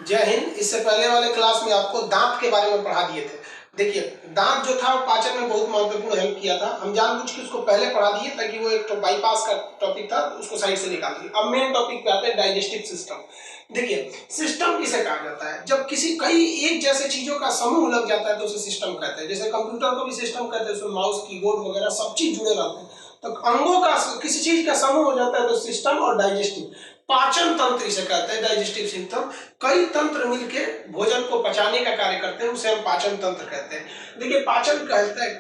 जय हिंद। इससे पहले वाले क्लास में आपको दांत के बारे में पढ़ा दिए थे। देखिए, दांत जो था वो पाचन में बहुत महत्वपूर्ण हेल्प किया था। हम जानबूझ के उसको पहले पढ़ा दिए ताकि वो एक तो बाईपास का टॉपिक था, उसको साइड से निकाल दिए। अब मेन टॉपिक पे आते हैं, डाइजेस्टिव सिस्टम। देखिए, सिस्टम किसे कहा जाता है? जब किसी कई एक जैसे चीजों का समूह लग जाता है तो उसे सिस्टम कहते हैं। जैसे कंप्यूटर को भी सिस्टम कहते हैं, उसमें माउस, कीबोर्ड वगैरह सब चीज जुड़े रहते हैं। तो अंगों का किसी चीज का समूह हो जाता है तो सिस्टम और डाइजेस्टिव, पाचन तंत्र इसे कहते हैं, डाइजेस्टिव सिस्टम। कई तंत्र मिलके भोजन को पचाने का कार्य करते हैं, उसे हम पाचन तंत्र कहते हैं। देखिए, पाचन कहते हैं,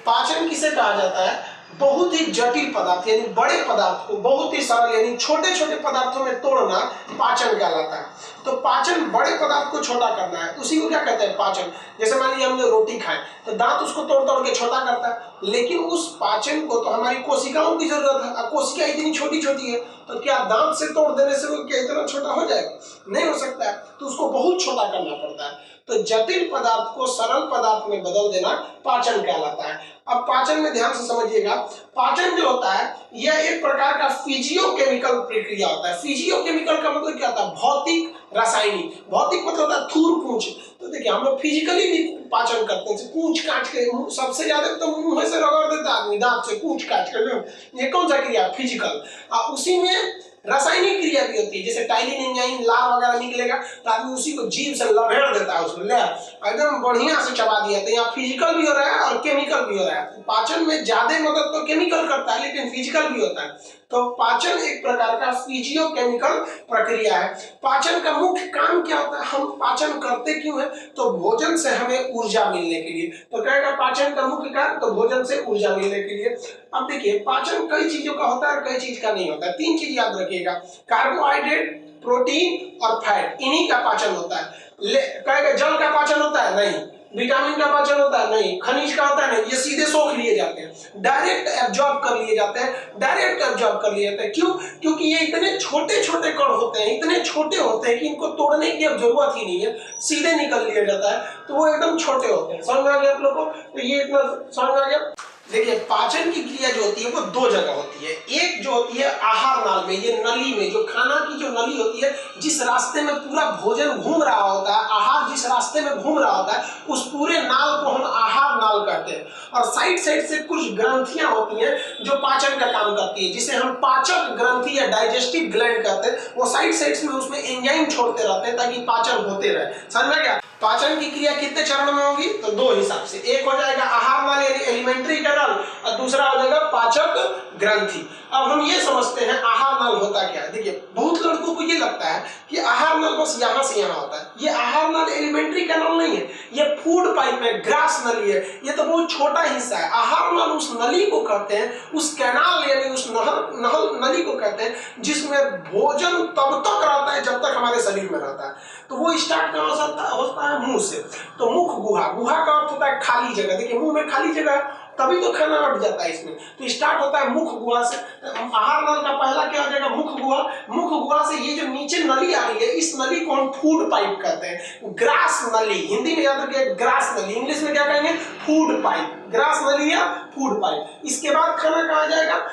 पाचन किसे कहा जाता है? बहुत ही जटिल पदार्थ यानी बड़े पदार्थ को बहुत ही सरल यानी छोटे छोटे पदार्थों में तोड़ना पाचन कहलाता है। तो पाचन बड़े पदार्थ को छोटा करना है, उसी को क्या कहते हैं? पाचन। जैसे मान लीजिए हमने रोटी खाए तो दांत उसको तोड़ तोड़ के छोटा करता है, लेकिन उस पाचन को तो हमारी कोशिकाओं की जरूरत है। कोशिका इतनी छोटी छोटी है तो क्या दांत से तोड़ देने से वो क्या इतना छोटा हो जाएगा? नहीं हो सकता है, तो उसको बहुत छोटा करना पड़ता है। तो जटिल पदार्थ को सरल पदार्थ में बदल देना पाचन कहलाता है। अब पाचन में ध्यान से समझिएगा, पाचन जो होता है यह एक प्रकार का फिजियोकेमिकल प्रक्रिया होता है। फिजियोकेमिकल का मतलब क्या होता है? भौतिक, रासायनिक। भौतिक मतलब होता है थूर पूंछ। तो देखिए, हम लोग फिजिकली भी पाचन करते हैं, पूंछ काट के, सबसे ज्यादा तो मुंह से रगड़ देता आदमी दांत से पूंछ काट के। ये कौन सा क्रिया? फिजिकल। उसी में रासायनिक क्रिया भी होती है, जैसे टाइलिन एंजाइम, लार वगैरह निकलेगा तो आदमी उसी को जीभ से लपेट देता है, उसमें ले एकदम बढ़िया से चबा दिया। तो यहाँ फिजिकल भी हो रहा है और केमिकल भी हो रहा है। पाचन में ज्यादा मदद तो केमिकल करता है, लेकिन फिजिकल भी होता है। तो पाचन एक प्रकार का फिजियोकेमिकल प्रक्रिया है। पाचन का मुख्य काम क्या होता है? हम पाचन करते क्यों है? तो भोजन से हमें ऊर्जा मिलने के लिए। तो कहेगा पाचन का मुख्य कार्य, तो भोजन से ऊर्जा मिलने के लिए। अब देखिए, पाचन कई चीजों का होता है और कई चीज का नहीं होता है। तीन चीज याद रखिएगा, कार्बोहाइड्रेट, प्रोटीन और फैट, इन्हीं का पाचन होता है। कहेगा जल का पाचन होता है? नहीं। विटामिन का पाचन होता है? नहीं। खनिज का होता है? नहीं। ये सीधे सोख लिए जाते हैं, डायरेक्ट एब्जॉर्ब कर लिए जाते हैं, डायरेक्ट एब्जॉर्ब कर लिए जाते हैं। क्यों? क्योंकि ये इतने छोटे छोटे कण होते हैं, इतने छोटे होते हैं कि इनको तोड़ने की अब जरूरत ही नहीं है, सीधे निकल लिया जाता है। तो वो एकदम छोटे होते हैं। समझ आ गया आप लोग को? तो ये इतना समझ आ गया। देखिए, पाचन की क्रिया जो होती है वो दो जगह होती है। एक जो होती है आहार नाल में, ये नली में, जो खाना की जो नली होती है, जिस रास्ते में पूरा भोजन घूम रहा होता है, आहार जिस रास्ते में घूम रहा होता है, उस पूरे नाल को हम आहार नाल कहते हैं। और साइड साइड से कुछ ग्रंथियां होती हैं जो पाचन का काम करती है, जिसे हम पाचक ग्रंथि या डाइजेस्टिव ग्लैंड कहते हैं। वो साइड साइड में उसमें एंजाइम छोड़ते रहते हैं ताकि पाचन होते रहे। समझ में क्या? पाचन की क्रिया कितने चरण में होगी? तो दो हिसाब से। एक हो जाएगा आहार नाल यानी एलिमेंट्री कैनाल, और दूसरा हो जाएगा पाचक ग्रंथि। अब हम ये समझते हैं आहार नाल होता क्या है। देखिए, बहुत लड़कों को ये लगता है कि आहार नाल बस यहाँ से यहाँ होता है। ये आहार नाल एलिमेंट्री कैनाल नहीं है, ये फूड पाइप है, ग्रास नली है। ये तो बहुत छोटा हिस्सा है। आहार नाल उस नली को कहते हैं, उस कैनाल यानी उस नली को कहते हैं जिसमें भोजन तब तक रहता है जब तक हमारे शरीर में रहता है। तो वो स्टार्ट कहाँ से होता है? मुंह से। तो मुख गुहा, गुहा का अर्थ होता है खाली जगह। देखिए, मुंह में खाली जगह है तभी तो खाना अट जाता है इसमें। तो स्टार्ट होता है मुख गुहा से। आहार नल का पहला क्या हो जाएगा? मुख गुहा। मुख गुहा से ये जो नीचे नली आ रही है, इस नली को हम फूड पाइप कहते हैं, ग्रास नली। हिंदी में याद रखिए ग्रास नली, इंग्लिश में क्या कहेंगे? Food pipe. ग्रास नली या फूड पाइप। इसके बाद खाना कहाँ जाएगा?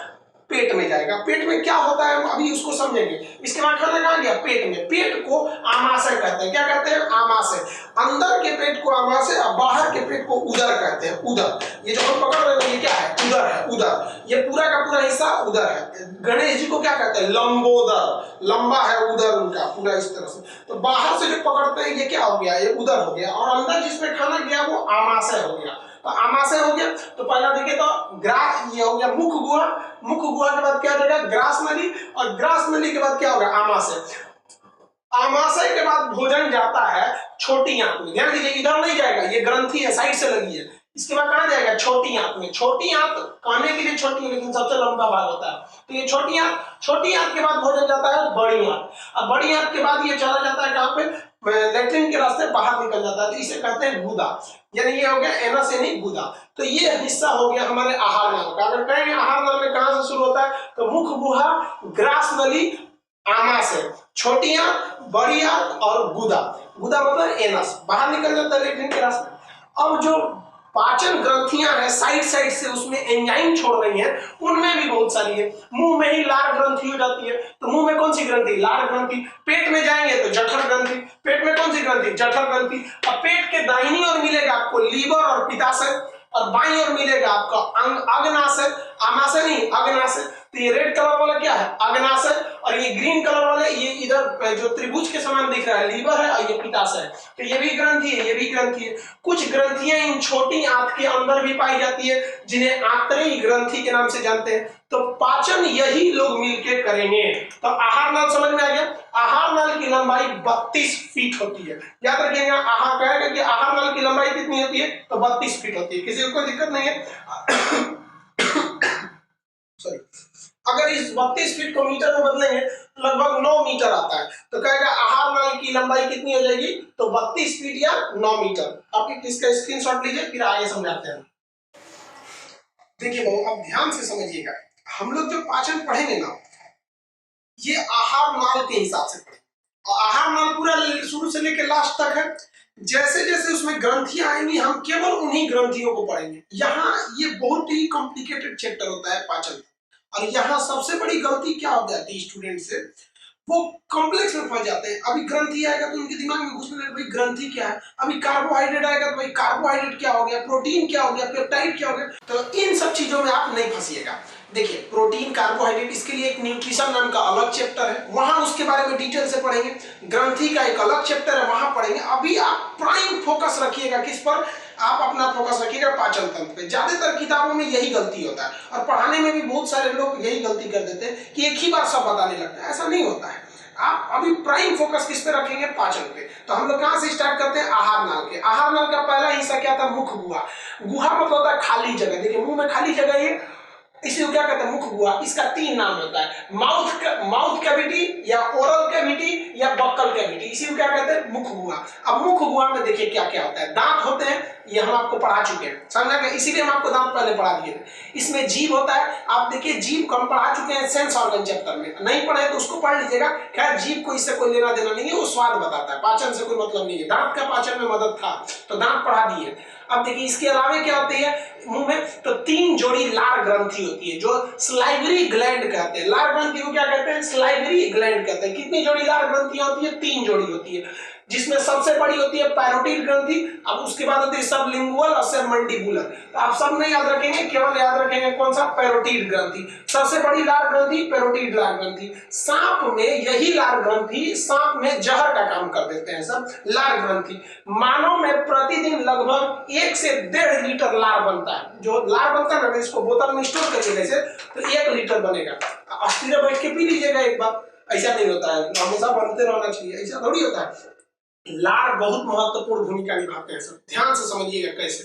पेट में जाएगा। पेट में क्या होता है अभी उसको समझेंगे। इसके बाद खाना कहाँ गया? पेट में। पेट को आमाशय कहते हैं। क्या कहते हैं? आमाशय। अंदर के पेट को आमाशय और बाहर के पेट को उदर कहते हैं। उदर, ये जो हम पकड़ रहे हैं ये क्या है? उदर है। उदर, ये पूरा का पूरा हिस्सा उदर है। गणेश जी को क्या कहते हैं? लंबोदर। लंबा है उदर उनका पूरा इस तरह से। तो बाहर से जो पकड़ते हैं ये क्या हो गया? ये उदर हो गया। और अंदर जिसमें खाना गया वो आमाशय हो गया। तो आमाशय हो गया। तो पहला देखिए तो ग्रास, ये हो गया मुख गुहा। मुख गुहा के बाद क्या हो जाएगा? ग्रास नली। और ग्रास नली के बाद क्या होगा? आमाशय। आमाशय के बाद भोजन जाता है छोटी आंत में। ध्यान दीजिए, इधर नहीं जाएगा, ये ग्रंथि है, साइड से लगी है। इसके बाद कहां जाएगा? छोटी आंत में। छोटी आंत खाने के लिए छोटी है लेकिन सबसे लंबा भाग होता है, तो ये छोटी आंत। छोटी आंत के बाद भोजन जाता है बड़ी आंत। अब बड़ी आंत के बाद ये चला जाता है कहां पे? लेट्रिन के रास्ते बाहर निकल जाता है, तो इसे कहते हैं गुदा। यानी ये हो गया एनस यानी गुदा। तो ये हिस्सा हो गया हमारे आहार नाल का। अगर कहेंगे आहार नाल में कहां से शुरू होता है? तो मुख गुहा, ग्रास नली, आमाशय, छोटी आंत, बड़ी आंत और गुदा। गुदा मतलब एनस, बाहर निकल जाता है लेट्रिन के रास्ते। अब जो पाचन ग्रंथियां हैं साइड साइड से उसमें एंजाइम छोड़ रही हैं, उनमें भी बहुत सारी है। मुंह में ही लार ग्रंथि हो जाती है, तो मुंह में कौन सी ग्रंथि? लार ग्रंथि। पेट में जाएंगे तो जठर ग्रंथि। पेट ग्रंथि, जठर ग्रंथि। अब पेट के दाहिनी ओर मिलेगा आपको लीवर और पित्ताशय, और बाईं ओर मिलेगा आपका अग्नाशय, आमाशय नहीं अग्नाशय। तो ये रेड कलर वाला क्या है, अग्नाशय, और ये ग्रीन कलर वाले ये इधर जो त्रिभुज के समान दिख रहा है लीवर है, और ये पित्ताशय है। तो ये भी ग्रंथि है, ये भी ग्रंथि है। कुछ ग्रंथियां इन छोटी आंत के अंदर भी पाई जाती है, जिन्हें आंतरिक ग्रंथि के नाम से जानते हैं। तो पाचन यही लोग मिलकर करेंगे। तो आहार नल समझ में आ गया। आहार नल की लंबाई 32 फीट होती है। याद रखिएगा, आहार कहेगा कि आहार नल की लंबाई कितनी होती है, तो 32 फीट होती है। किसी को कोई दिक्कत नहीं है। सॉरी, अगर इस 32 फीट को मीटर में बदलेंगे तो लगभग 9 मीटर आता है। तो कहेगा आहार नल की लंबाई कितनी हो जाएगी, तो 32 फीट या 9 मीटर। आप इसका स्क्रीनशॉट लीजिए, फिर आगे समझाते हैं। देखिए बहु, अब ध्यान से समझिएगा, हम लोग जो पाचन पढ़ेंगे ना, ये आहार नाल के हिसाब से पढ़ेंगे। और आहार नाल पूरा शुरू से लेकर लास्ट तक है। जैसे जैसे उसमें ग्रंथियां आएंगी, हम केवल उन्हीं ग्रंथियों को पढ़ेंगे। यहाँ ये बहुत ही कॉम्प्लिकेटेड चैप्टर होता है पाचन। और यहाँ सबसे बड़ी गलती क्या हो जाती है स्टूडेंट से, वो कॉम्प्लेक्स में फंस जाते हैं। अभी ग्रंथि आएगा तो उनके दिमाग में घुसने लगेगा भाई ग्रंथि क्या है, अभी कार्बोहाइड्रेट आएगा तो भाई कार्बोहाइड्रेट क्या हो गया, प्रोटीन क्या हो गया, पेप्टाइड क्या हो गया। तो इन सब चीजों में आप नहीं फंसिएगा। देखिए प्रोटीन, कार्बोहाइड्रेट, इसके लिए एक न्यूट्रिशन नाम का अलग चैप्टर है, वहां उसके बारे में डिटेल से पढ़ेंगे। ग्रंथि का एक अलग चैप्टर है, वहां पढ़ेंगे। अभी आप प्राइम फोकस रखिएगा किस पर, आप अपना फोकस रखिएगा पाचन तंत्र पे। ज्यादातर किताबों में यही गलती होता है, और पढ़ाने में भी बहुत सारे लोग यही गलती कर देते हैं कि एक ही बार सब बताने लगता है। ऐसा नहीं होता है। आप अभी प्राइम फोकस किस पे रखेंगे, पाचन पे। तो हम लोग कहां से स्टार्ट करते हैं, आहार नाल के। आहार नाल का पहला हिस्सा क्या था, मुख गुहा। गुहा मतलब होता है खाली जगह। देखिए मुंह में खाली जगह, ये इसी को क्या कहते हैं, मुख गुहा। इसका 3 नाम होता है, माउथ कैविटी, या ओरल कैविटी, या बक्कल कैविटी। इसी को क्या कहते हैं, मुख गुहा। अब मुख गुहा में देखिए क्या क्या होता है, दांत होते हैं, ये हम आपको पढ़ा चुके हैं, समझा गया। इसीलिए हम आपको दांत पहले पढ़ा दिए थे। इसमें जीभ होता है, आप देखिए जीभ को हम पढ़ा चुके हैं सेंस ऑर्गन चैप्टर में, नहीं पढ़े तो उसको पढ़ लीजिएगा। खैर जीभ को इससे कोई लेना देना नहीं है, वो स्वाद बताता है, पाचन से कोई मतलब नहीं है। दांत का पाचन में मदद था, तो दांत पढ़ा दिए। अब देखिए इसके अलावा क्या होती है मुंह में, तो 3 जोड़ी लार ग्रंथि होती है, जो स्लाइवरी ग्लैंड कहते हैं। लार ग्रंथि को क्या कहते हैं, स्लाइवरी ग्लैंड कहते हैं। कितनी जोड़ी लार ग्रंथियां होती है, 3 जोड़ी होती है, जिसमें सबसे बड़ी होती है पैरोटिड ग्रंथि। अब उसके बाद होती है सबलिंगुअल और सबमंडिबुलर। तो आप सब नहीं याद रखेंगे, केवल याद रखेंगे कौन सा, पैरोटिड ग्रंथि। सबसे बड़ी लार ग्रंथि पैरोटिड लार ग्रंथि। सांप में यही लार ग्रंथि, सांप में जहर का काम कर देते हैं सब लार ग्रंथि। मानव में प्रतिदिन लगभग 1 से 1.5 लीटर लार बनता है। जो लार बनता है ना, इसको बोतल में स्टोर करके जैसे, तो 1 लीटर बनेगा। अस्थिर बैठ के पी लीजिएगा एक बार, ऐसा नहीं होता है, हमेशा बनते रहना चाहिए, ऐसा थोड़ी होता है। लार बहुत महत्वपूर्ण भूमिका निभाते हैं, सब ध्यान से समझिएगा कैसे।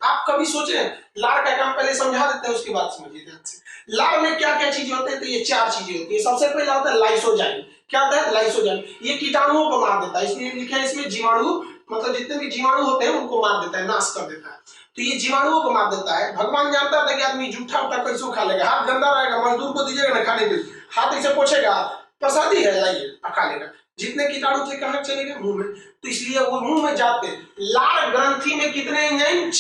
आप कभी सोचे, लार का काम पहले समझा देते हैं, उसके बाद समझिए ध्यान से। लार में क्या क्या चीजें होते हैं, तो ये 4 चीजें होती है। सबसे पहले होता है लाइसोजाइम। क्या होता है, लाइसोजाइम। ये कीटाणुओं को मार देता है, इसलिए लिखा है इसमें जीवाणु, मतलब जितने भी जीवाणु होते हैं उनको मार देता है, नाश कर देता है। तो ये जीवाणुओं को मार देता है। भगवान जानता था कि आदमी जूठा उठा कैसे खा लेगा, हाथ गंदा रहेगा, मजदूर को दीजिएगा ना खाने के लिए, हाथ ऐसे पोछेगा, प्रसादी है लाइए खा लेगा। जितने कीटाणु थे कहां चले गए, मुंह में। तो इसलिए वो मुंह में जाते। लार ग्रंथि में कितने एंजाइम,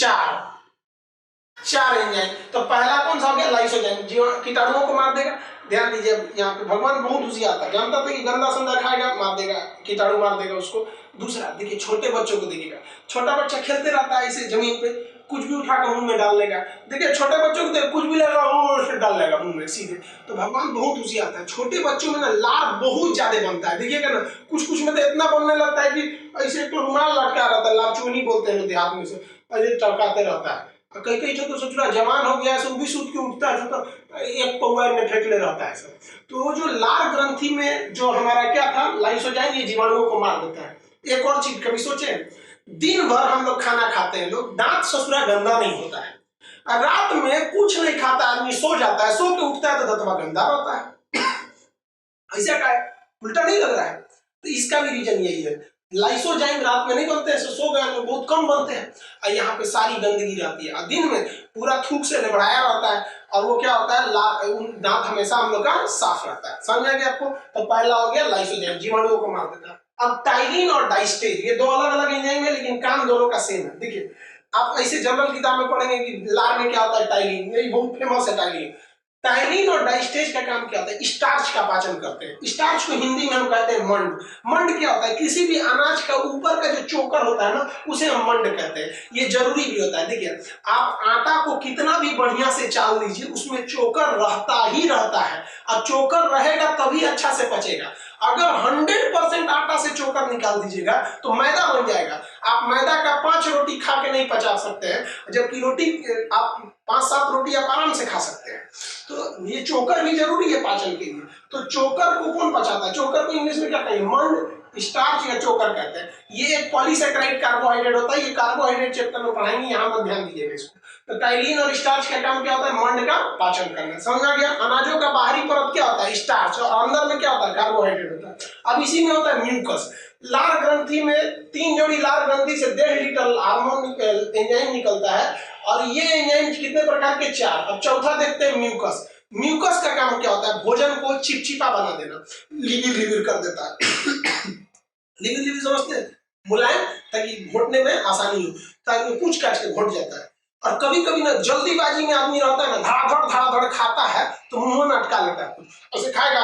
4 एंजाइम। तो पहला कौन सा हो गया, लाइसोजाइम, जो कीटाणुओं को मार देगा। ध्यान दीजिए, यहाँ पे भगवान बहुत होशियार था, जानता था कि गंदा संदा खाएगा मार देगा, कीटाणु मार देगा उसको। दूसरा देखिए, छोटे बच्चों को देखिएगा, छोटा बच्चा खेलते रहता है ऐसे जमीन पे, कुछ भी उठाकर मुंह में डाल लेगा। देखिए छोटे बच्चों को कुछ भी लगा वो डाल लेगा मुंह में सीधे। तो भगवान बहुत होशियार था, छोटे बच्चों में ना लार बहुत ज्यादा बनता है। देखिएगा ना, कुछ कुछ में तो इतना बनने लगता है कि ऐसे तो रुमाल लटका रहता है, लार चूनी बोलते हैं देहात में से, ऐसे टड़काते रहता है। कई कई तो सोच रहा जवान हो गया, वो भी सूत के उठता है, तो एक पौवा में फेंकले रहता है सब। तो वो जो लार ग्रंथि में जो हमारा क्या था, लाइसोजाइम, ये जीवाणुओं को मार देता है। एक और चीज कभी सोचे, दिन भर हम लोग खाना खाते हैं, लोग दांत ससुरा गंदा नहीं होता है, और रात में कुछ नहीं खाता आदमी, सो जाता है, सो के उठता है तो दतवा गंदा रहता है। ऐसा क्या है, उल्टा नहीं लग रहा है। तो इसका भी रीजन यही है, लाइसोजाइम रात में नहीं बनते हैं, सो गए लोग बहुत कम बनते हैं, और यहाँ पे सारी गंदगी रहती है, और दिन में पूरा थूक से निभराया रहता है, और वो क्या होता है, दांत हमेशा हम लोग का साफ रहता है। समझ आ गया आपको। तो पहला हो गया लाइसोजाइम, जीवाणुओं को मार देता है। अब टाइलिन और डाइस्टेज, ये 2 अलग अलग एंजाइम है, लेकिन काम दोनों का सेम है। देखिए आप ऐसे जनरल किताब में पढ़ेंगे कि लार में क्या होता है, टाइलिन, यही बहुत फेमस है टाइलिन। टाइलिन और डाइस्टेज का काम क्या होता है? स्टार्च का पाचन करते हैं। स्टार्च को हिंदी में हम कहते हैं मंड। मंड क्या होता है? किसी भी अनाज का ऊपर का जो चोकर होता है ना, उसे हम मंड कहते हैं। ये जरूरी भी होता है। देखिए, आप आटा को कितना भी बढ़िया से चाल लीजिए, उसमें चोकर रहता ही रहता है, और चोकर रहेगा तभी अच्छा से पचेगा। अगर 100% आटा से चोकर निकाल दीजिएगा तो मैदा बन जाएगा। आप मैदा का 5 रोटी खा के नहीं पचा सकते हैं, जबकि रोटी आप 5-7 रोटी आप आराम से खा सकते हैं। तो ये चोकर भी जरूरी है पाचन के लिए। तो चोकर को कौन पचाता है? चोकर को इंग्लिश में क्या कहेंगे? मंड, स्टार्च या चोकर कहते हैं। ये एक पॉलीसेकेराइड कार्बोहाइड्रेट होता है। ये कार्बोहाइड्रेट चैप्टर में पढ़ाएंगे, यहाँ पर ध्यान दीजिएगा इसको। तो टाइलिन और स्टार्च का काम क्या होता है? मंड का पाचन करना। समझ आ गया? अनाजों का बाहरी परत क्या होता है? स्टार्च, और अंदर में क्या होता है? कार्बोहाइड्रेट होता है। अब इसी में होता है म्यूकस। लार ग्रंथि में 3 जोड़ी लार ग्रंथि से 1.5 लीटर हार्मोन एंजाइम निकलता है, और ये एंजाइम कितने प्रकार के? 4। अब चौथा देखते हैं म्यूकस। म्यूकस का काम क्या होता है? भोजन को चिपचिपा बना देना, लिविर लिविर कर देता है। लिविर लिविर समझते हैं? मुलायम, ताकि घोटने में आसानी हो, ताकि पूछ काट के घोट जाता है। और कभी कभी ना जल्दीबाजी में आदमी रहता है ना, धड़ाधड़ खाता है तो मुंह में अटका लेता है, कुछ ऐसे खाएगा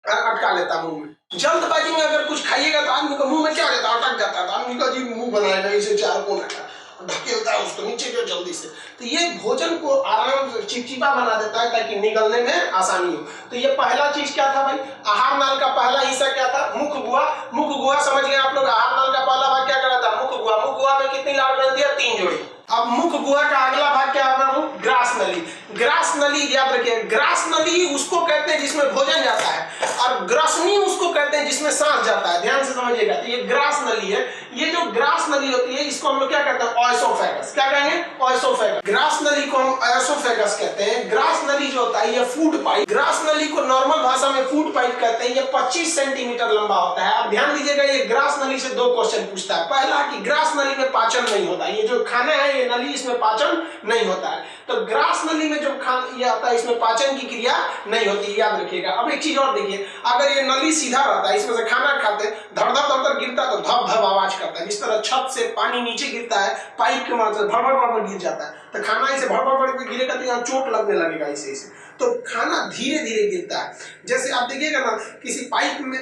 अटका लेता मुंह में। जल्दबाजी में अगर कुछ खाइएगा तो आदमी को मुंह में क्या रहता है? अटक जाता है। तो आदमी का जी मुंह बनाएगा इसे 4 कोण का, ढकेलता है उसको नीचे की ओर जल्दी से। तो ये भोजन को आराम से चिपचिपा बना देता है, ताकि निगलने में आसानी हो। तो ये पहला चीज क्या था भाई? आहार नाल का पहला हिस्सा क्या था? मुख गुहा। मुख गुहा समझ गए आप लोग? आहार नाल का पहला भाग क्या करा था? मुख गुहा। मुख गुहा में कितनी लार ग्रंथि है? 3 जोड़ी। अब मुख गुहा का अगला भाग क्या होगा? वो ग्रास नली। ग्रास नली याद रखिए, ग्रास नली उसको कहते हैं जिसमें भोजन जाता है, और ग्रसनी उसको कहते हैं जिसमें सांस जाता है। ध्यान से समझिएगा। तो ये ग्रास नली है। ये जो ग्रास नली होती है, इसको हम लोग क्या कहते हैं? ओएसोफेगस। क्या कहेंगे? ओएसोफेगस। ग्रास नली को हम ओएसोफेगस कहते हैं। ग्रास नली जो होता है ये फूड पाइप। ग्रास नली को नॉर्मल भाषा में फूड पाइप कहते हैं। ये 25 सेंटीमीटर लंबा होता है। अब ध्यान दीजिएगा, ये ग्रास नली से 2 क्वेश्चन पूछता है। पहला कि ग्रास नली में पाचन नहीं होता, ये जो खाना है ये नली, इसमें पाचन नहीं होता है। तो ग्रास नली में जब ये आता है, इसमें पाचन की क्रिया नहीं होती, याद रखिएगा। अब एक चीज और देखिए, अगर ये नली सीधा रहता है, इसमें से खाना खाते धड़ धड़ धड़ धड़ गिरता है तो धप धप आवाज करता है। जिस तरह छत से पानी नीचे गिरता है, पाइप के माध्यम से भड़ भड़ भड़ गिर जाता है, तो खाना इसे भड़ भड़ भड़ गिरेगा तो यहाँ चोट लगने लगेगा इसे। तो खाना धीरे धीरे गिरता है। जैसे आप देखिएगा ना, किसी पाइप में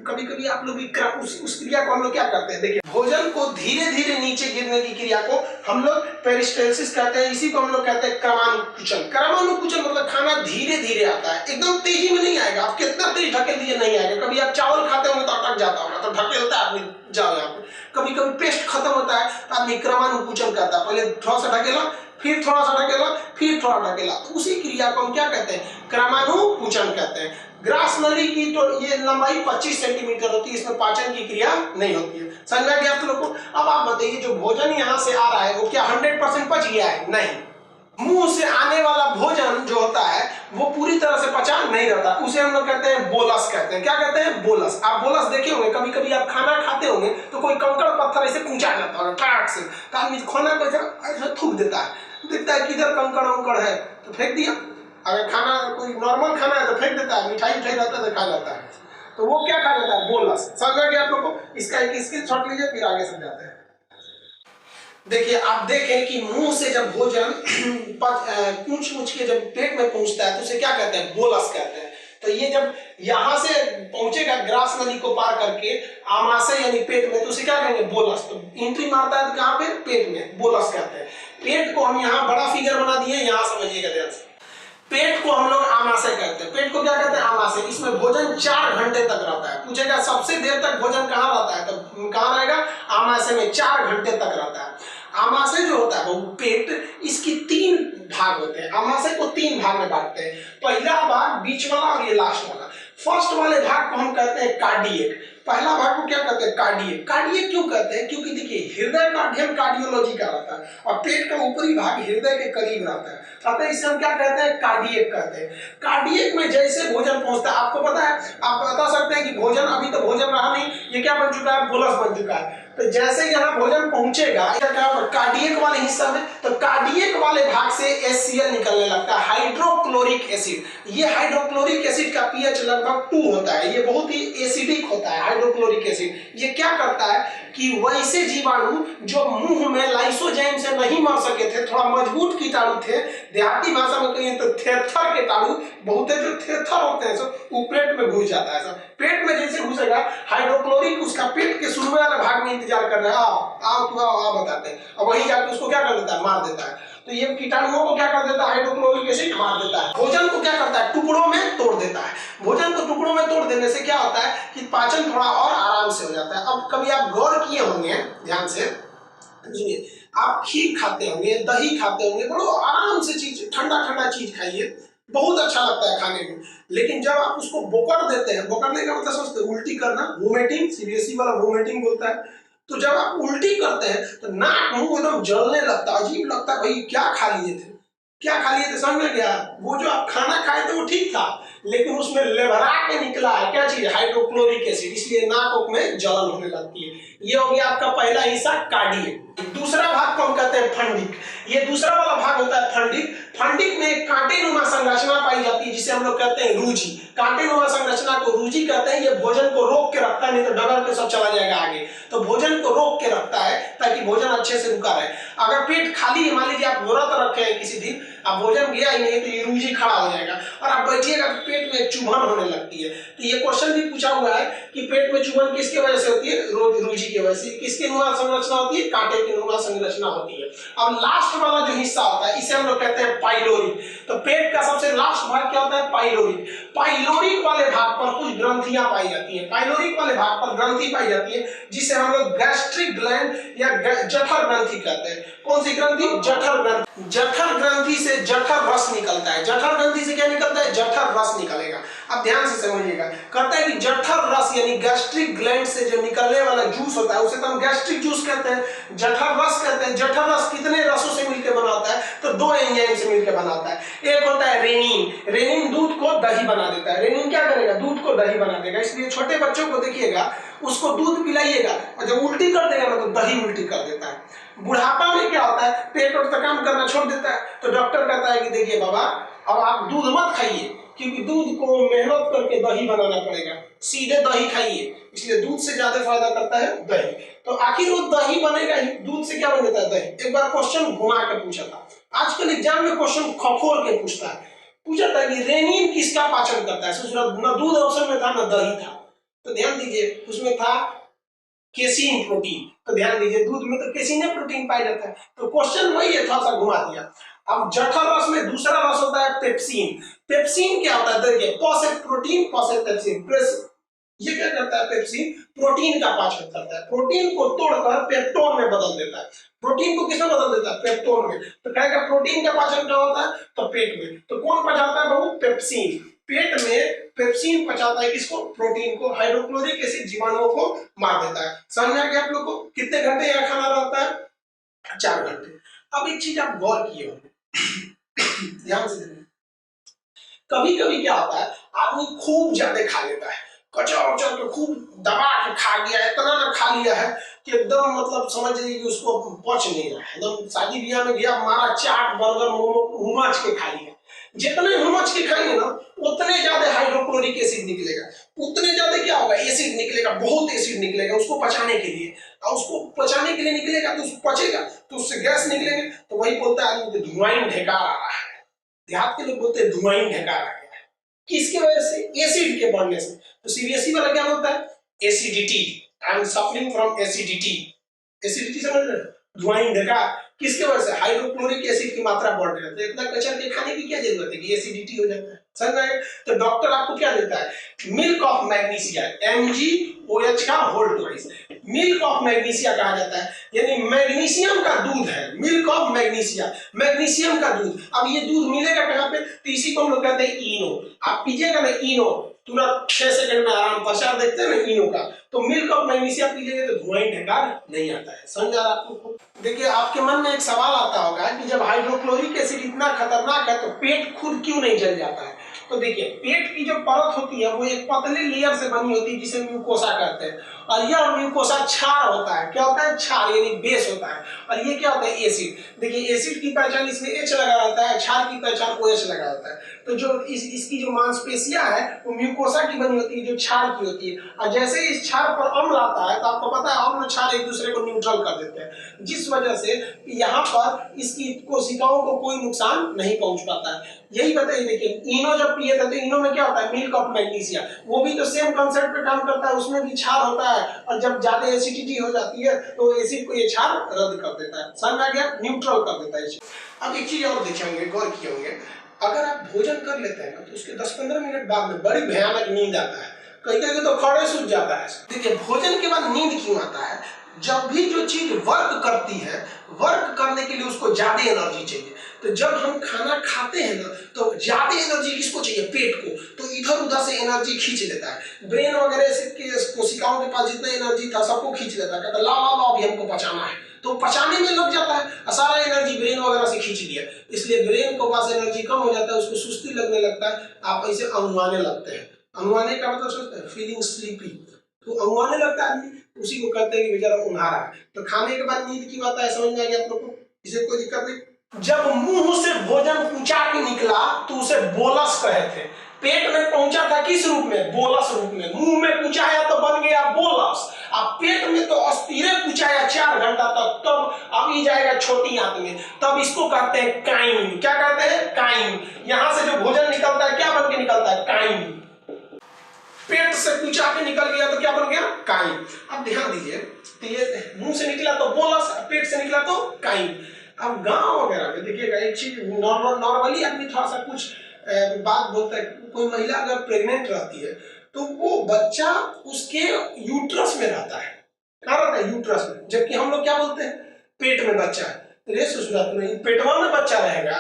कभी कभी आप लोग उस क्रिया को हम लोग क्या करते हैं? देखिए, भोजन को धीरे धीरे नीचे गिरने की क्रिया को हम लोग पेरिस्टेल्सिस कहते हैं। इसी को हम लोग कहते हैं क्रमानुकुचन। क्रमानुकुचन मतलब खाना धीरे धीरे आता है, एकदम तेजी में नहीं आएगा। आप कितना तेज ढकेल दिए नहीं आएगा। कभी आप चावल खाते होंगे तो अटक जाता होगा, तो ढकेलता है आदमी, जाओ यहाँ पे। कभी कभी पेस्ट खत्म होता है तो आदमी क्रमानुकुचन करता है, पहले थोड़ा सा ढकेला, फिर थोड़ा सा ढकेला, फिर थोड़ा ढकेला। तो उसी क्रिया को हम क्या कहते हैं? क्रमानुकुचन कहते हैं। ग्रास नली की तो ये लंबाई 25 सेंटीमीटर होती है, इसमें पाचन की क्रिया नहीं होती है। समझ में गया आप लोगों को? अब आप बताइए, जो भोजन यहाँ से आ रहा है वो क्या 100% पच गया है? नहीं। मुंह से आने वाला भोजन जो होता है वो पूरी तरह से पचा नहीं रहता, उसे हम लोग कहते हैं बोलस कहते हैं। क्या कहते हैं? बोलस। आप बोलस देखे होंगे, कभी कभी आप खाना खाते होंगे तो कोई कंकड़ पत्थर ऐसे कूचा जाता है ट्रैक से, तो आदमी खाना को ऐसे थूक देता है, देखता है किधर कंकड़ अंकड़ है तो फेंक दिया। अगर खाना कोई नॉर्मल खाना है तो फेंक देता है, मिठाई उठाई रहता है तो खा जाता है। तो वो क्या खा जाता है? बोलस। समझ गया आप लोग को? इसका एक स्क्रीनशॉट लीजिए, फिर आगे समझाते हैं। देखिए, आप देखें कि मुंह से जब भोजन पूछ के जब पेट में पहुंचता है तो उसे क्या कहते हैं? बोलस कहते हैं। तो ये जब यहाँ से पहुंचेगा ग्रास नली को पार करके आमाशय यानी पेट में, तो उसे क्या कहेंगे? बोलस। तो एंट्री मारता है कहाँ पे? पेट में, बोलस कहते हैं। पेट को हम यहाँ बड़ा फिगर बना दिए, यहाँ समझिएगा ध्यान से। पेट को हम लोग आमाशय कहते हैं। पेट को क्या कहते हैं? आमाशय। इसमें भोजन 4 घंटे तक रहता है। पूछेगा सबसे देर तक भोजन कहाँ रहता है, तो कहाँ रहेगा? आमाशय में 4 घंटे तक रहता है। आमाशय जो होता है वो पेट, इसकी 3 भाग होते हैं। आमाशय को 3 भाग में बांटते हैं। पहला भाग, बीच वाला और ये लास्ट वाला। फर्स्ट वाले भाग को हम कहते हैं कार्डियक। पहला भाग को क्या कहते हैं? कार्डियक। कार्डियक क्यों कहते हैं? क्योंकि देखिए, हृदय का अध्ययन कार्डियोलॉजी का रहता है और पेट का ऊपरी भाग हृदय के करीब रहता है, अतः इसे हम क्या कहते हैं? कार्डियक कहते हैं। कार्डियक में जैसे भोजन पहुंचता है, आपको पता है, आप बता सकते हैं कि भोजन अभी तो भोजन रहा नहीं, ये क्या बन चुका है? बोलस बन चुका है। तो जैसे यहाँ भोजन पहुंचेगा कार्डियक वाले हिस्सा में, तो कार्डियक वाले भाग से HCl निकलने लगता है, हाइड्रोक्लोरिक एसिड। ये हाइड्रोक्लोरिक एसिड का pH लगभग 2 होता है। ये बहुत ही एसिडिक होता है। Hydrochloric acid. ये क्या करता है कि वैसे जीवाणु जो मुंह में लाइसोजाइम से नहीं मर सके थे, थोड़ा मजबूत कीटाणु थे, देहाती भाषा में कहिए तो थेथर कीटाणु, बहुत है जो थेथर होते हैं सब, वो पेट में घुस जाता है सब। पेट में जैसे घुसेगा हाइड्रोक्लोरिक उसका पेट के शुरू वाले भाग में इंतजार कर रहा है, आओ तू आओ बताते हैं, और वहीं जाकर उसको क्या कर देता है, मार देता है। तो ये कीटाणुओं को क्या कर देता है, हाइड्रोक्लोरिक एसिड मार देता है। भोजन को क्या करता है, टुकड़ों में तोड़ देता है। भोजन को टुकड़ों में तोड़ देने से क्या होता है कि पाचन थोड़ा और आराम से हो जाता है। अब कभी आप गौर किए होंगे, ध्यान से सुनिए, आप खीर खाते होंगे, दही खाते होंगे, बड़ो आराम से चीज, ठंडा ठंडा चीज खाइए, बहुत अच्छा लगता है खाने में। लेकिन जब आप उसको बोकर देते हैं, बोकरने का मतलब समझते हैं, उल्टी करना, वोमिटिंग, सीबीएसई वाला वोमिटिंग बोलता है। तो जब आप उल्टी करते हैं तो नाक मुंह एकदम जलने लगता है, अजीब लगता है, भाई क्या खा लिए थे, क्या खा लिए थे, समझ में गया? वो जो आप खाना खाए थे वो ठीक था, लेकिन उसमें लेवरा के निकला है क्या चीज, हाइड्रोक्लोरिक एसिड, इसलिए नाक में जलन होने लगती है। ये हो गया आपका पहला हिस्सा, कार्डियक। दूसरा भाग को हम कहते हैं फंडिक। ये दूसरा वाला भाग होता है फंडिक। फंडिक में एक कांटेनुमा संरचना पाई जाती है जिसे हम लोग कहते हैं रूजी। कांटेनुमा संरचना को रूजी कहते हैं। ये भोजन को रोक के रखता है, नहीं तो डगर पे सब चला जाएगा आगे। तो भोजन को रोक के रखता है ताकि भोजन अच्छे से रुका रहे। अगर पेट खाली है, मान लीजिए आप व्रत रखे हैं किसी दिन, अब भोजन गया ही नहीं, तो ये रूजी खड़ा हो जाएगा और आप बैठिएगा तो पेट में चुभन होने लगती है। तो ये क्वेश्चन भी पूछा हुआ है कि पेट में चुभन किसके वजह से होती है, रूजी की वजह से। किसकी नुमा संरचना होती है, कांटे की नुमा संरचना होती है। अब लास्ट वाला जो हिस्सा होता है इसे हम लोग कहते हैं पाइलोरिक। तो पेट का सबसे लास्ट भाग क्या होता है, पाइलोरिक। पाइलोरिक वाले भाग पर कुछ ग्रंथियां पाई जाती है। पाइलोरिक वाले भाग पर ग्रंथि पाई जाती है जिसे हम लोग गैस्ट्रिक ग्लैंड या जठर ग्रंथि कहते हैं। कौन सी ग्रंथि, जठर ग्रंथि। जठर ग्रंथि से जठर रस निकलता है। जठर ग्रंथि से क्या निकलता है, जठर रस निकलेगा। अब ध्यान से समझिएगा, कहता है कि जठर रस यानी गैस्ट्रिक ग्लैंड से जो निकलने वाला जूस होता है उसे तो हम गैस्ट्रिक जूस कहते हैं, जठर रस कहते हैं। जठर रस कितने रसों से मिलकर बनाता है, तो दो एंजाइम से मिलकर बनाता है। एक होता है रेनिन। रेनिन दूध को दही बना देता है। रेनिन क्या करेगा, दूध को दही बना देगा। इसलिए छोटे बच्चों को देखिएगा, उसको दूध पिलाइएगा और जब उल्टी कर देगा ना तो दही उल्टी कर देता है। बुढ़ापा में क्या होता है, पेट और काम करना छोड़ देता है, तो डॉक्टर कहता है कि देखिए बाबा, अब आप दूध मत खाइए, क्योंकि दूध को मेहनत करके दही बनाना पड़ेगा, सीधे दही खाइए। इसलिए दूध से ज्यादा फायदा करता है दही। तो आखिर वो दही बनेगा ही, दूध से क्या बन जाता है, दही। एक बार क्वेश्चन घुमा के पूछा था, आजकल एग्जाम में क्वेश्चन खखोर के पूछता है। पूछा था कि रेनिन किसका पाचन करता है, न दूध ऑप्शन में था न दही था। तो ध्यान दीजिए, उसमें था केसीन प्रोटीन। तो ध्यान दीजिए, दूध में तो केसीन प्रोटीन पाया जाता है। तो क्वेश्चन वही है, थोड़ा सा घुमा दिया। अब जठर रस में दूसरा रस होता है पेप्सिन। पेप्सिन क्या होता है, देखिए, पॉसेट प्रोटीन, पॉसेट पेप्सिन। ये क्या करता है, पेप्सिन प्रोटीन का पाचन करता है। प्रोटीन को तोड़कर पेप्टोन में बदल देता है। प्रोटीन को किसमें बदल देता है, पेप्टोन में। तो कहेगा प्रोटीन का पाचन क्या होता है, तो पेट में। तो कौन पचाता है बाबू, पेप्सिन। पेट में पेप्सिन पचाता है किसको, प्रोटीन को। हाइड्रोक्लोरिक एसिड जीवाणुओं को मार देता है। समझ आ गया आप लोग को? कितने घंटे यह खाना रहता है, 4 घंटे। अब एक चीज आप गौर किए होंगे, ध्यान से देखिए, कभी कभी क्या होता है, आदमी खूब ज्यादा खा लेता है, कचर उचर के खूब दबा के खा गया है, इतना ना खा लिया है कि एकदम मतलब समझ लीजिए कि उसको पच नहीं रहा है। एकदम शादी ब्याह में गया, मारा चाट बर्गर मोमो हुमच के खा लिया। जितने हुमच के खाएंगे ना उतने ज्यादा हाइड्रोक्लोरिक एसिड निकलेगा, उतने ज्यादा क्या होगा, एसिड निकलेगा, बहुत एसिड निकलेगा उसको पचाने के लिए। और उसको पचाने के लिए निकलेगा तो उसको पचेगा तो उससे गैस निकलेगा। तो वही बोलता है आदमी, धुआं ढेकार आ रहा है। देहात के लोग बोलते हैं धुआं ढेकार आ गया है, किसकी वजह से, एसिड के बढ़ने से। तो सीबीएसई वाला क्या बोलता है, acidity, I am suffering from acidity. Acidity समझ रहे, धुआं ढेकार, किसके वजह से, हाइड्रोक्लोरिक एसिड की मात्रा बढ़ रही है। तो इतना कचर के खाने की क्या जरूरत है कि एसिडिटी हो जाता है, समझ रहे। तो डॉक्टर आपको क्या देता है, मिल्क ऑफ मैग्नीशिया, MgOH का होल ट्वाइस। मिल्क ऑफ मैग्नीशिया कहा जाता है, यानी मैग्नीशियम का दूध है, मिल्क ऑफ मैग्नीशिया, मैग्नीशियम का दूध। अब ये दूध मिलेगा कहाँ पे, तो इसी को हम लोग कहते हैं इनो। आप पीजिएगा ना इनो, तुरंत 6 सेकंड में आराम, प्रचार देखते हैं ना इनो का। तो मिल्क ऑफ मैग्नीशिया पीजिएगा तो धुआं ढेकार नहीं आता है। समझ आ रहा है आपको? देखिए, आपके मन में एक सवाल आता होगा कि जब हाइड्रोक्लोरिक एसिड इतना खतरनाक है तो पेट खुद क्यों नहीं जल जाता है। तो देखिए, पेट की जो परत होती है वो एक पतली लेयर से बनी होती है जिसे म्यूकोसा कहते हैं, और यह म्यूकोसा क्षार होता है। क्या होता है, क्षार यानी बेस होता है। और ये क्या होता है, एसिड। देखिए, एसिड की पहचान इसमें H लगा रहता है, क्षार की पहचान OH लगा होता है। तो जो इसकी जो मांसपेशियां है वो म्यूकोसा की बनी होती है, जो क्षार की होती है। और जैसे ही इस क्षार पर अम्ल आता है तो आपको पता है अम्ल क्षार एक दूसरे को न्यूट्रल कर देते हैं, जिस वजह से यहाँ पर इसकी कोशिकाओं को कोई नुकसान नहीं पहुंच पाता है। यही बताइए, देखिए इनो जब पिए थे तो इनो में क्या होता है, मिल्क ऑफ मैग्नीशिया, वो भी तो सेम कंसेप्ट पे काम करता है, उसमें भी क्षार होता है और जब ज्यादा एसिडिटी हो जाती है तो एसिड को ये क्षार रद्द कर देता है, समझ में आ गया, न्यूट्रल कर देता है। अब एक चीज और देखे होंगे, गौर किए होंगे, अगर आप भोजन कर लेते हैं ना तो उसके 10-15 मिनट बाद में बड़ी भयानक नींद आता है, कहीं कहीं तो खड़े सूझ जाता है। देखिए भोजन के बाद नींद क्यों आता है, जब भी जो चीज वर्क करती है, वर्क करने के लिए उसको ज्यादा एनर्जी चाहिए। तो जब हम खाना खाते हैं ना तो ज्यादा एनर्जी किसको चाहिए, पेट को, तो इधर उधर से एनर्जी खींच लेता है। ब्रेन वगैरह से कोशिकाओं के पास जितना एनर्जी था सबको खींच लेता है, कहता ला ला ला अभी हमको पचाना है, तो पचाने में लग जाता है, सारा एनर्जी ब्रेन वगैरह से खींच लिया, इसलिए ब्रेन को पास एनर्जी कम हो जाता है, उसको सुस्ती लगने लगता है, आप ऐसे अंगुआने लगते हैं। अंगुआने का मतलब सोचते हैं फीलिंग स्लीपी, तो अंगुआने लगता है आदमी, उसी को कहते हैं कि बेचारा उन्हारा है। तो खाने के बाद नींद क्यों आता है, समझ में आ गया आप लोग को, इसे कोई दिक्कत नहीं। जब मुंह से भोजन कुचा के निकला तो उसे बोलस कहे थे, पेट में पहुंचा था किस रूप में, बोलस रूप में, मुंह में कुचाया तो बन गया बोलस, अब पेट में तो अस्थिर कुचाया 4 घंटा तक, तब अभी जाएगा छोटी आंत में, तब इसको कहते हैं काइम। क्या कहते हैं, काइम। यहां से जो भोजन निकलता है क्या बन के निकलता है, काइम। पेट से कुचा के निकल गया तो क्या बन गया, काइम। अब ध्यान दीजिए, तो ये मुंह से निकला तो बोलस, पेट से निकला तो काइम। अब गांव वगैरह में देखिएगा एक चीज, नॉर्मली आदमी थोड़ा सा कुछ बात बोलता है, कोई महिला अगर प्रेग्नेंट रहती है तो वो बच्चा उसके यूट्रस में रहता है, कहाँ रहता है, यूट्रस में, जबकि हम लोग क्या बोलते हैं, पेट में बच्चा है। रे ससुरात में पेटवा में बच्चा रहेगा,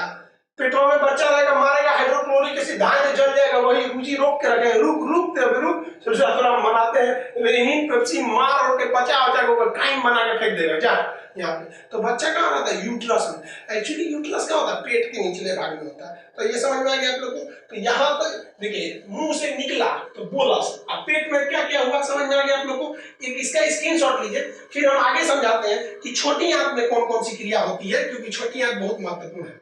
पेटवा में बच्चा रहेगा, मारेगा हाइड्रोक्लोरिक एसिड, धाए जल जाएगा, वही रुचि रोक के रखेगा, रुक ससुरात मनाते हैं रेनिन पेप्सी मार और के बचा बचा को काइम बना के फेंक देगा जा यहाँ पे। तो बच्चा कहाँ रहता है, यूट्रस में। एक्चुअली यूट्रस क्या होता है, पेट के निचले भाग में होता है। तो ये समझ में आ गया आप लोग को। तो यहाँ पर देखिए मुंह से निकला तो बोलस, अब पेट में क्या क्या हुआ समझ में आ गया आप लोग को। एक इसका स्क्रीनशॉट लीजिए, फिर हम आगे समझाते हैं कि छोटी आंत में कौन कौन सी क्रिया होती है, क्योंकि छोटी आंत बहुत महत्वपूर्ण है।